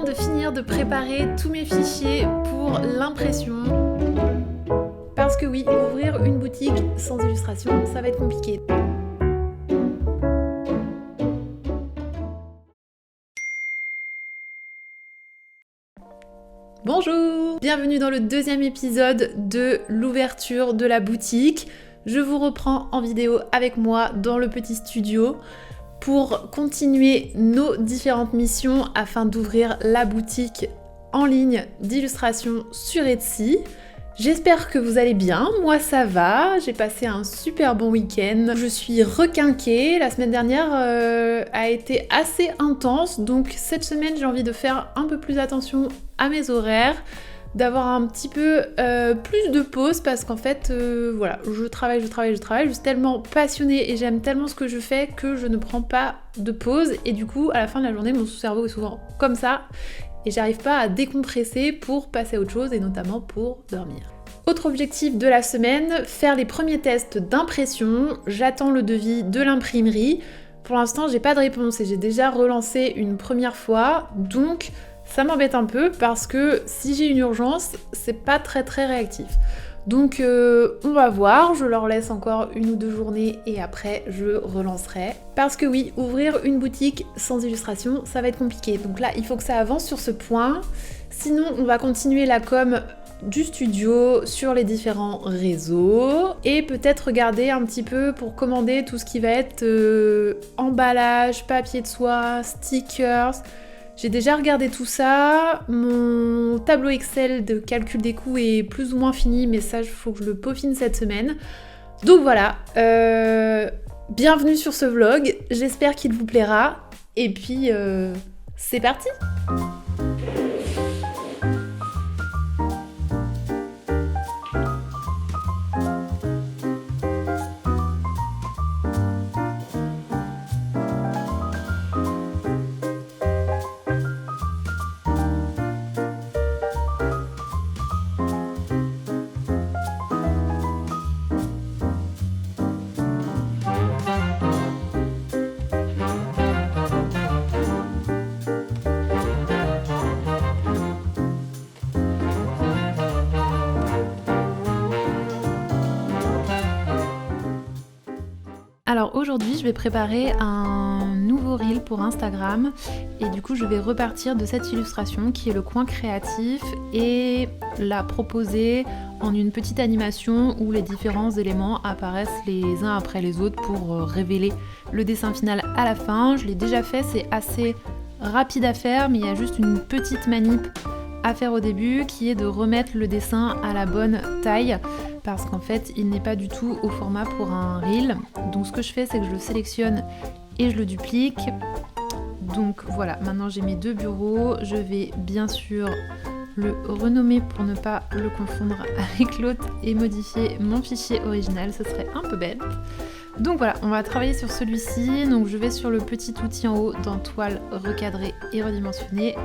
de finir de préparer tous mes fichiers pour l'impression. Parce que oui, ouvrir une boutique sans illustration, ça va être compliqué. Bonjour! Bienvenue dans le deuxième épisode de l'ouverture de la boutique. Je vous reprends en vidéo avec moi dans le petit studio pour continuer nos différentes missions afin d'ouvrir la boutique en ligne d'illustration sur Etsy. J'espère que vous allez bien, moi ça va, j'ai passé un super bon week-end, je suis requinquée, la semaine dernière a été assez intense, donc cette semaine j'ai envie de faire un peu plus attention à mes horaires, d'avoir un petit peu plus de pause parce qu'en fait voilà, je travaille, je suis tellement passionnée et j'aime tellement ce que je fais que je ne prends pas de pause et du coup à la fin de la journée mon cerveau est souvent comme ça et j'arrive pas à décompresser pour passer à autre chose et notamment pour dormir. Autre objectif de la semaine, faire les premiers tests d'impression. J'attends le devis de l'imprimerie. Pour l'instant, j'ai pas de réponse et j'ai déjà relancé une première fois, donc ça m'embête un peu parce que si j'ai une urgence, c'est pas très réactif. Donc on va voir, je leur laisse encore 1 ou 2 journées et après je relancerai. Parce que oui, ouvrir une boutique sans illustration, ça va être compliqué. Donc là, il faut que ça avance sur ce point. Sinon, on va continuer la com du studio sur les différents réseaux et peut-être regarder un petit peu pour commander tout ce qui va être emballage, papier de soie, stickers. J'ai déjà regardé tout ça, mon tableau Excel de calcul des coûts est plus ou moins fini, mais ça il faut que je le peaufine cette semaine. Donc voilà, bienvenue sur ce vlog, j'espère qu'il vous plaira, et puis c'est parti! Alors aujourd'hui je vais préparer un nouveau reel pour Instagram et du coup je vais repartir de cette illustration qui est le coin créatif et la proposer en une petite animation où les différents éléments apparaissent les uns après les autres pour révéler le dessin final à la fin. Je l'ai déjà fait, c'est assez rapide à faire mais il y a juste une petite manip à faire au début qui est de remettre le dessin à la bonne taille parce qu'en fait il n'est pas du tout au format pour un reel. Donc ce que je fais c'est que je le sélectionne et je le duplique. Donc voilà, maintenant j'ai mes 2 bureaux, je vais bien sûr le renommer pour ne pas le confondre avec l'autre et modifier mon fichier original, ce serait un peu bête. Donc voilà, on va travailler sur celui-ci, donc je vais sur le petit outil en haut dans toile recadrée et redimensionnée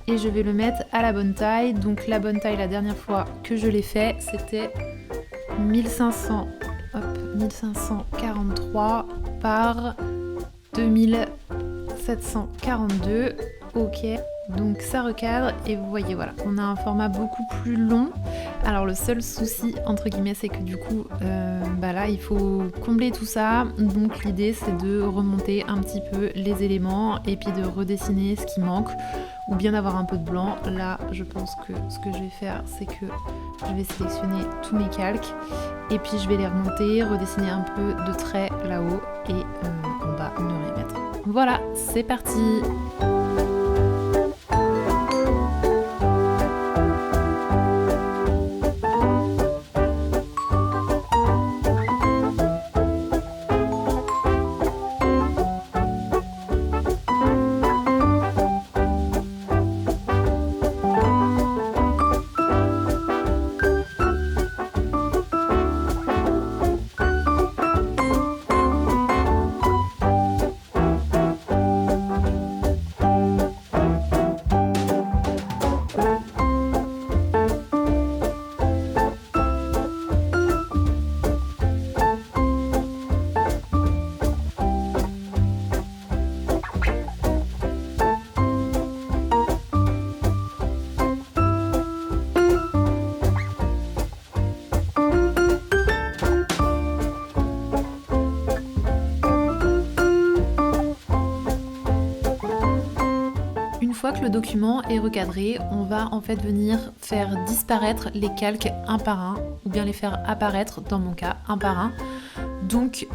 et je vais le mettre à la bonne taille. Donc la bonne taille la dernière fois que je l'ai fait c'était 1543 par 2742, ok. Donc ça recadre et vous voyez voilà, on a un format beaucoup plus long. Alors le seul souci entre guillemets c'est que du coup là il faut combler tout ça. Donc l'idée c'est de remonter un petit peu les éléments et puis de redessiner ce qui manque ou bien d'avoir un peu de blanc. Là je pense que ce que je vais faire c'est que je vais sélectionner tous mes calques et puis je vais les remonter, redessiner un peu de traits là-haut et en bas ne rien mettre. Voilà, c'est parti! fois que le document est recadré, on va en fait venir faire disparaître les calques un par un, ou bien les faire apparaître, dans mon cas, un par un. Donc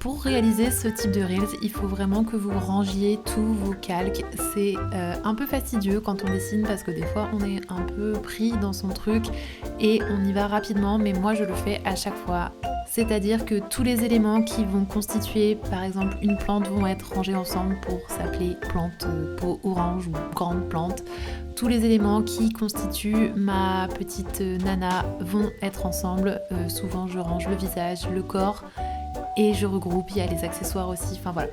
pour réaliser ce type de Reels, il faut vraiment que vous rangiez tous vos calques. C'est un peu fastidieux quand on dessine parce que des fois on est un peu pris dans son truc et on y va rapidement, mais moi je le fais à chaque fois. C'est-à-dire que tous les éléments qui vont constituer par exemple une plante vont être rangés ensemble pour s'appeler plante peau orange ou grande plante. Tous les éléments qui constituent ma petite nana vont être ensemble. Souvent je range le visage, le corps et je regroupe, il y a les accessoires aussi, enfin voilà.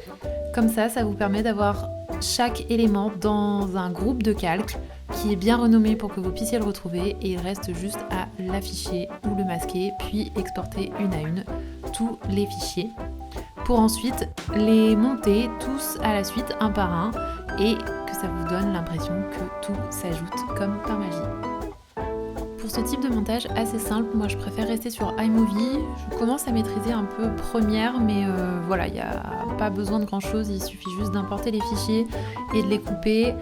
Comme ça vous permet d'avoir chaque élément dans un groupe de calques qui est bien renommé pour que vous puissiez le retrouver et il reste juste à l'afficher ou le masquer puis exporter une à une tous les fichiers pour ensuite les monter tous à la suite un par un et que ça vous donne l'impression que tout s'ajoute comme par magie. Pour ce type de montage assez simple, moi je préfère rester sur iMovie. Je commence à maîtriser un peu Premiere, mais voilà, il n'y a pas besoin de grand chose, il suffit juste d'importer les fichiers et de les couper,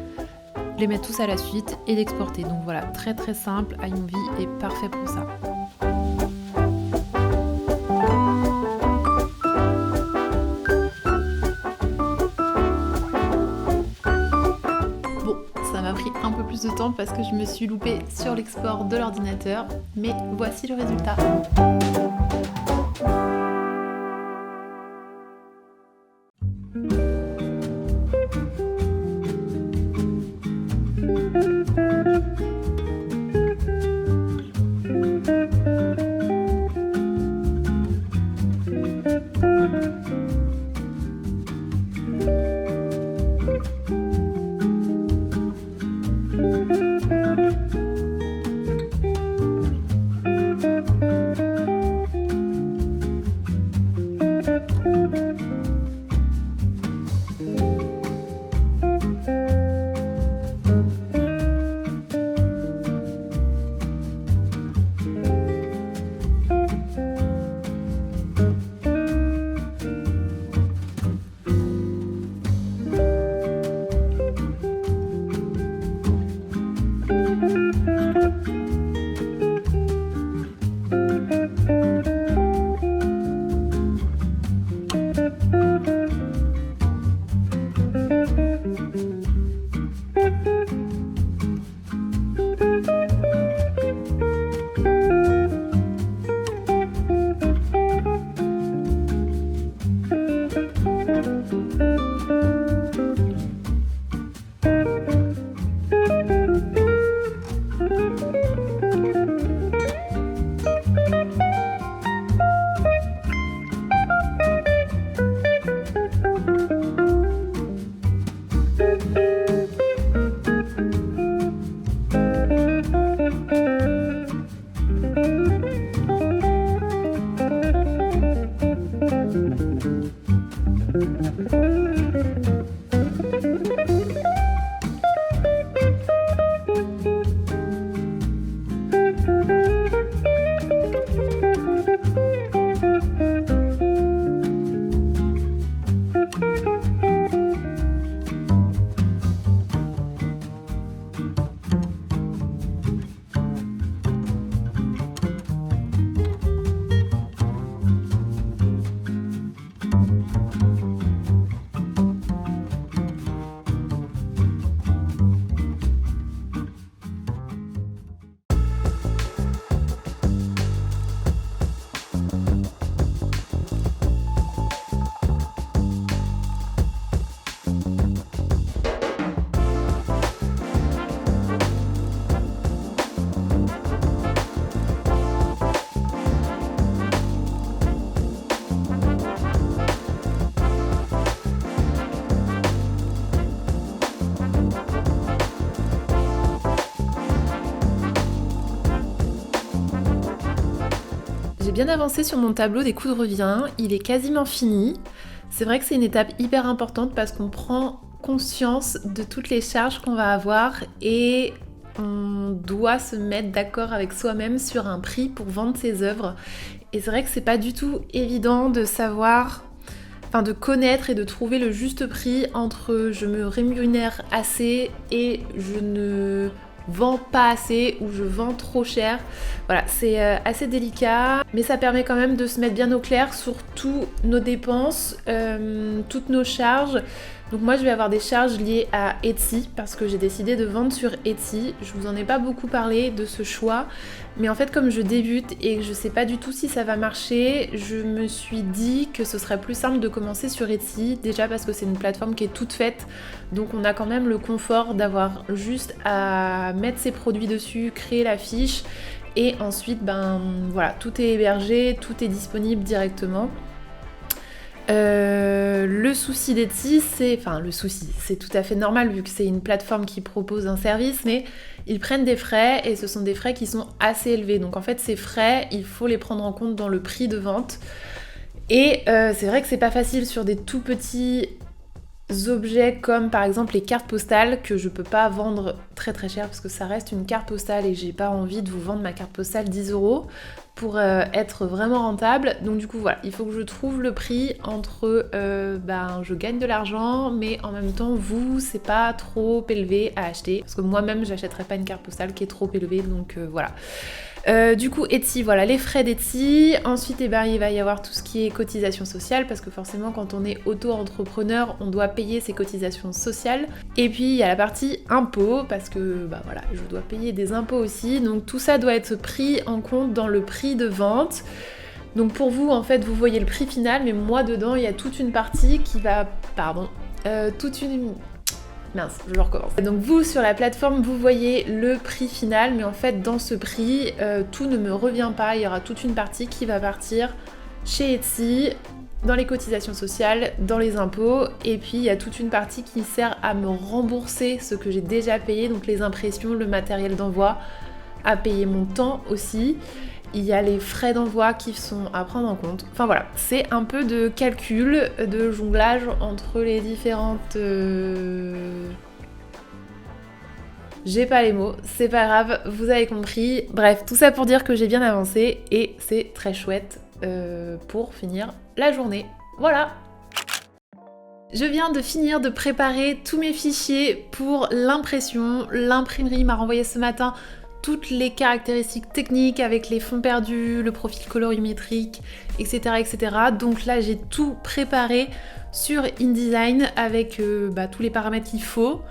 les mettre tous à la suite et d'exporter. Donc voilà, très très simple, iMovie est parfait pour ça. Un peu plus de temps parce que je me suis loupée sur l'export de l'ordinateur, mais voici le résultat. J'ai bien avancé sur mon tableau des coups de revient, il est quasiment fini. C'est vrai que c'est une étape hyper importante parce qu'on prend conscience de toutes les charges qu'on va avoir et on doit se mettre d'accord avec soi-même sur un prix pour vendre ses œuvres. Et c'est vrai que c'est pas du tout évident de savoir... de connaître et de trouver le juste prix entre je me rémunère assez et je ne vends pas assez ou je vends trop cher. Voilà, c'est assez délicat, mais ça permet quand même de se mettre bien au clair sur toutes nos dépenses, toutes nos charges. Donc moi je vais avoir des charges liées à Etsy parce que j'ai décidé de vendre sur Etsy. Je vous en ai pas beaucoup parlé de ce choix, mais en fait comme je débute et que je sais pas du tout si ça va marcher, je me suis dit que ce serait plus simple de commencer sur Etsy, déjà parce que c'est une plateforme qui est toute faite, donc on a quand même le confort d'avoir juste à mettre ses produits dessus, créer la fiche et ensuite voilà, tout est hébergé, tout est disponible directement. Le souci d'Etsy, c'est tout à fait normal vu que c'est une plateforme qui propose un service, mais ils prennent des frais et ce sont des frais qui sont assez élevés. Donc en fait, ces frais, il faut les prendre en compte dans le prix de vente. Et c'est vrai que c'est pas facile sur des tout petits objets comme par exemple les cartes postales que je peux pas vendre très très cher parce que ça reste une carte postale et j'ai pas envie de vous vendre ma carte postale 10 € pour être vraiment rentable. Donc du coup voilà, il faut que je trouve le prix entre je gagne de l'argent mais en même temps vous c'est pas trop élevé à acheter parce que moi-même j'achèterais pas une carte postale qui est trop élevée donc voilà. Du coup Etsy, voilà les frais d'Etsy. Ensuite il va y avoir tout ce qui est cotisation sociale parce que forcément quand on est auto-entrepreneur on doit payer ses cotisations sociales. Et puis il y a la partie impôts parce que voilà je dois payer des impôts aussi. Donc tout ça doit être pris en compte dans le prix de vente. Donc pour vous en fait vous voyez le prix final mais moi dedans il y a toute une partie qui va... Mince, je recommence. Donc vous, sur la plateforme, vous voyez le prix final, mais en fait, dans ce prix, tout ne me revient pas. Il y aura toute une partie qui va partir chez Etsy, dans les cotisations sociales, dans les impôts, et puis il y a toute une partie qui sert à me rembourser ce que j'ai déjà payé, donc les impressions, le matériel d'envoi, à payer mon temps aussi. Il y a les frais d'envoi qui sont à prendre en compte. Enfin voilà, c'est un peu de calcul, de jonglage entre les différentes... J'ai pas les mots, c'est pas grave, vous avez compris. Bref, tout ça pour dire que j'ai bien avancé et c'est très chouette pour finir la journée. Voilà! Je viens de finir de préparer tous mes fichiers pour l'impression. L'imprimerie m'a renvoyé ce matin toutes les caractéristiques techniques avec les fonds perdus, le profil colorimétrique, etc. etc. Donc là j'ai tout préparé sur InDesign avec tous les paramètres qu'il faut.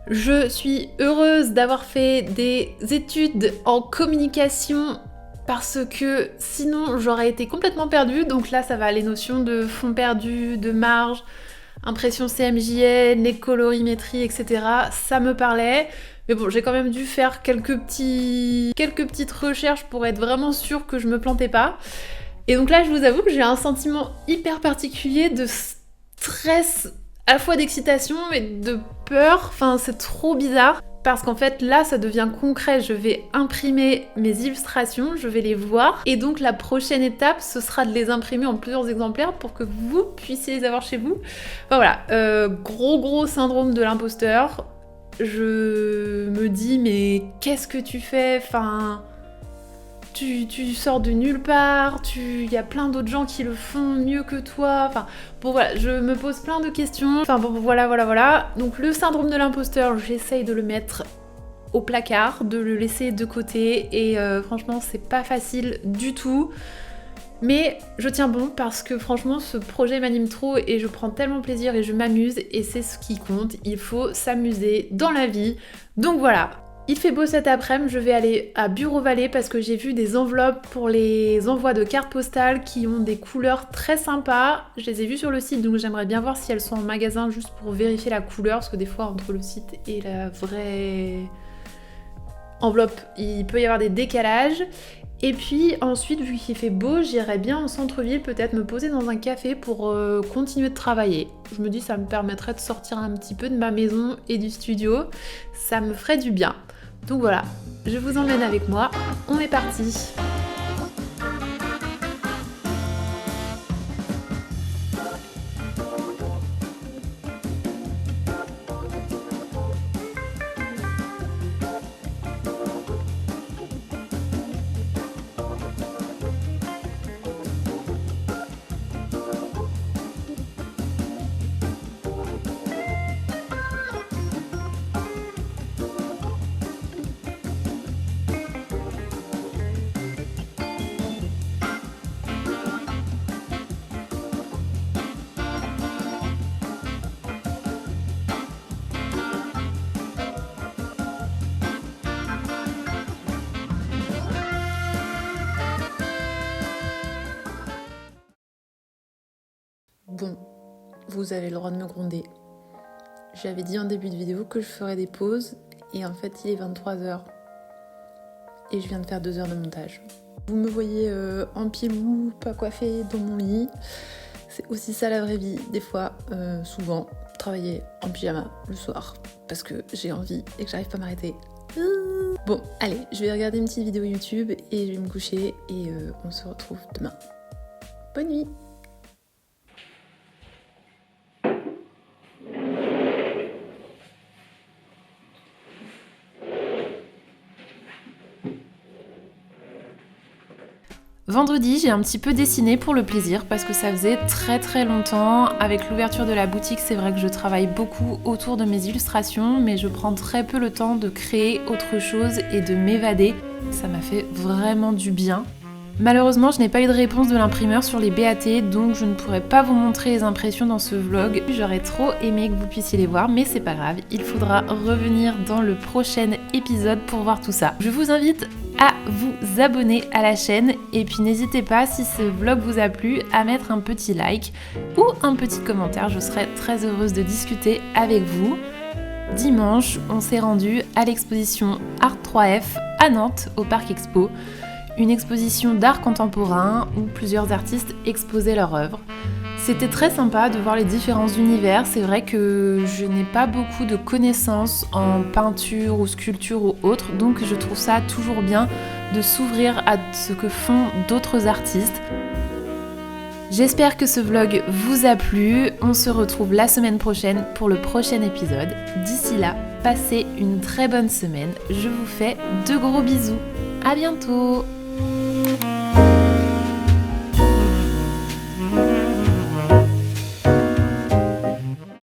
Je suis heureuse d'avoir fait des études en communication parce que sinon j'aurais été complètement perdue. Donc là ça va, les notions de fonds perdus, de marge, impression CMJN, les colorimétries, etc. Ça me parlait. Mais bon, j'ai quand même dû faire quelques petites recherches pour être vraiment sûre que je me plantais pas. Et donc là, je vous avoue que j'ai un sentiment hyper particulier de stress, à la fois d'excitation et de peur. Enfin, c'est trop bizarre. Parce qu'en fait, là, ça devient concret. Je vais imprimer mes illustrations, je vais les voir. Et donc, la prochaine étape, ce sera de les imprimer en plusieurs exemplaires pour que vous puissiez les avoir chez vous. Enfin voilà, gros syndrome de l'imposteur. Je me dis mais qu'est-ce que tu fais? Enfin, tu sors de nulle part, il y a plein d'autres gens qui le font mieux que toi. Enfin, bon voilà, je me pose plein de questions. Enfin bon voilà. Donc le syndrome de l'imposteur, j'essaye de le mettre au placard, de le laisser de côté et franchement c'est pas facile du tout. Mais je tiens bon parce que franchement ce projet m'anime trop et je prends tellement plaisir et je m'amuse et c'est ce qui compte, il faut s'amuser dans la vie. Donc voilà, il fait beau cet après-midi, je vais aller à Bureau Vallée parce que j'ai vu des enveloppes pour les envois de cartes postales qui ont des couleurs très sympas. Je les ai vues sur le site donc j'aimerais bien voir si elles sont en magasin juste pour vérifier la couleur parce que des fois entre le site et la vraie enveloppe il peut y avoir des décalages. Et puis ensuite, vu qu'il fait beau, j'irai bien en centre-ville, peut-être me poser dans un café pour continuer de travailler. Je me dis ça me permettrait de sortir un petit peu de ma maison et du studio, ça me ferait du bien. Donc voilà, je vous emmène avec moi, on est parti. Bon, vous avez le droit de me gronder. J'avais dit en début de vidéo que je ferais des pauses et en fait il est 23h et je viens de faire 2 heures de montage. Vous me voyez en pilou, pas coiffée dans mon lit. C'est aussi ça la vraie vie, des fois, souvent, travailler en pyjama le soir parce que j'ai envie et que j'arrive pas à m'arrêter. Bon, allez, je vais regarder une petite vidéo YouTube et je vais me coucher et on se retrouve demain. Bonne nuit! Vendredi, j'ai un petit peu dessiné pour le plaisir parce que ça faisait très longtemps. Avec l'ouverture de la boutique, c'est vrai que je travaille beaucoup autour de mes illustrations, mais je prends très peu le temps de créer autre chose et de m'évader. Ça m'a fait vraiment du bien. Malheureusement, je n'ai pas eu de réponse de l'imprimeur sur les BAT, donc je ne pourrai pas vous montrer les impressions dans ce vlog. J'aurais trop aimé que vous puissiez les voir, mais c'est pas grave, il faudra revenir dans le prochain épisode pour voir tout ça. Je vous invite à vous abonner à la chaîne et puis n'hésitez pas, si ce vlog vous a plu, à mettre un petit like ou un petit commentaire, je serai très heureuse de discuter avec vous. Dimanche, on s'est rendu à l'exposition Art 3F à Nantes, au Parc Expo. Une exposition d'art contemporain où plusieurs artistes exposaient leurs œuvres. C'était très sympa de voir les différents univers. C'est vrai que je n'ai pas beaucoup de connaissances en peinture ou sculpture ou autre, donc je trouve ça toujours bien de s'ouvrir à ce que font d'autres artistes. J'espère que ce vlog vous a plu. On se retrouve la semaine prochaine pour le prochain épisode. D'ici là, passez une très bonne semaine. Je vous fais de gros bisous. À bientôt!